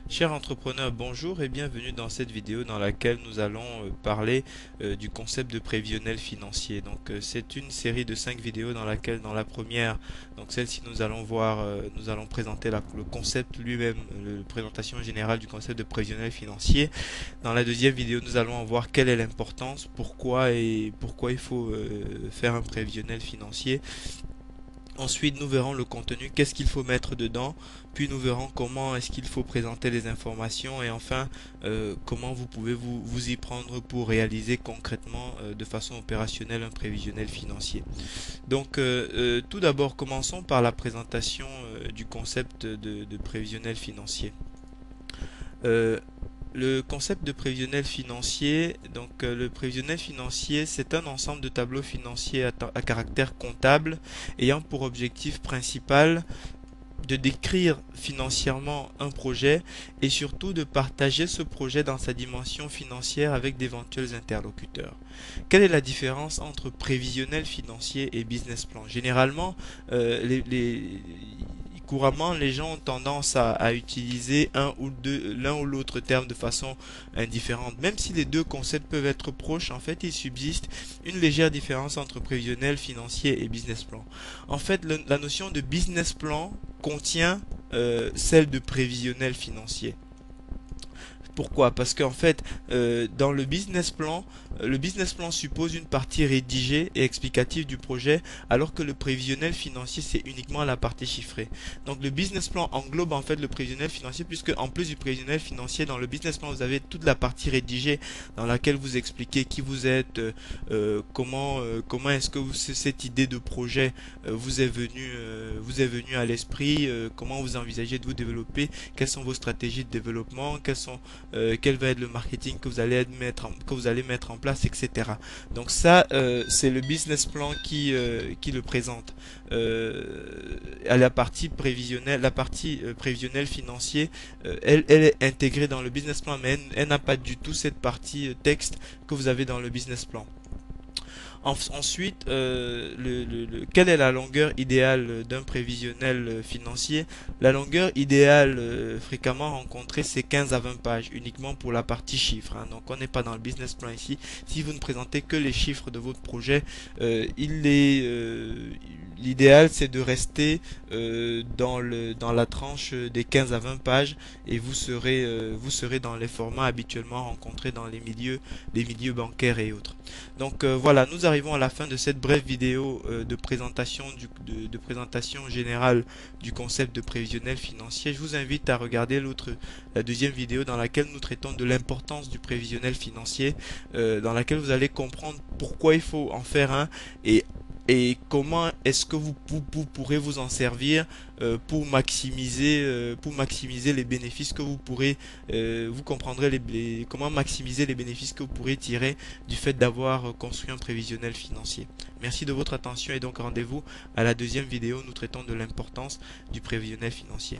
Chers entrepreneurs, bonjour et bienvenue dans cette vidéo dans laquelle nous allons parler du concept de prévisionnel financier. C'est une série de 5 vidéos dans laquelle dans la première, donc celle-ci nous allons voir, nous allons présenter le concept lui-même, la présentation générale du concept de prévisionnel financier. Dans la deuxième vidéo, nous allons voir quelle est l'importance, pourquoi il faut faire un prévisionnel financier. Ensuite, nous verrons le contenu, qu'est-ce qu'il faut mettre dedans, puis nous verrons comment est-ce qu'il faut présenter les informations et enfin comment vous pouvez vous y prendre pour réaliser concrètement de façon opérationnelle un prévisionnel financier. Tout d'abord, commençons par la présentation du concept de prévisionnel financier. Euh, le concept de prévisionnel financier, le prévisionnel financier, c'est un ensemble de tableaux financiers à caractère comptable ayant pour objectif principal de décrire financièrement un projet et surtout de partager ce projet dans sa dimension financière avec d'éventuels interlocuteurs. Quelle est la différence entre prévisionnel financier et business plan? Généralement, couramment, les gens ont tendance à utiliser l'un ou l'autre terme de façon indifférente. Même si les deux concepts peuvent être proches, en fait, il subsiste une légère différence entre prévisionnel financier et business plan. En fait, la notion de business plan contient celle de prévisionnel financier. Pourquoi? Parce qu'en fait, dans le business plan suppose une partie rédigée et explicative du projet, alors que le prévisionnel financier, c'est uniquement la partie chiffrée. Donc le business plan englobe en fait le prévisionnel financier, puisque en plus du prévisionnel financier, dans le business plan, vous avez toute la partie rédigée dans laquelle vous expliquez qui vous êtes, comment est-ce que cette idée de projet vous est venue à l'esprit, comment vous envisagez de vous développer, quelles sont vos stratégies de développement, quel va être le marketing que vous allez mettre en place, etc. Donc ça, c'est le business plan qui le présente. À la partie prévisionnelle financier, elle est intégrée dans le business plan, mais elle n'a pas du tout cette partie texte que vous avez dans le business plan. Ensuite, quelle est la longueur idéale d'un prévisionnel financier? La longueur idéale fréquemment rencontrée, c'est 15 à 20 pages, uniquement pour la partie chiffres, hein. Donc on n'est pas dans le business plan ici. Si vous ne présentez que les chiffres de votre projet, l'idéal c'est de rester dans la tranche des 15 à 20 pages et vous serez dans les formats habituellement rencontrés dans les milieux bancaires et autres. Voilà, nous arrivons à la fin de cette brève vidéo de présentation de présentation générale du concept de prévisionnel financier. Je vous invite à regarder la deuxième vidéo dans laquelle nous traitons de l'importance du prévisionnel financier, dans laquelle vous allez comprendre pourquoi il faut en faire un et comment est-ce que vous pourrez vous en servir pour maximiser les bénéfices que vous pourrez vous comprendrez comment maximiser les bénéfices que vous pourrez tirer du fait d'avoir construit un prévisionnel financier. Merci de votre attention et donc rendez-vous à la deuxième vidéo où nous traitons de l'importance du prévisionnel financier.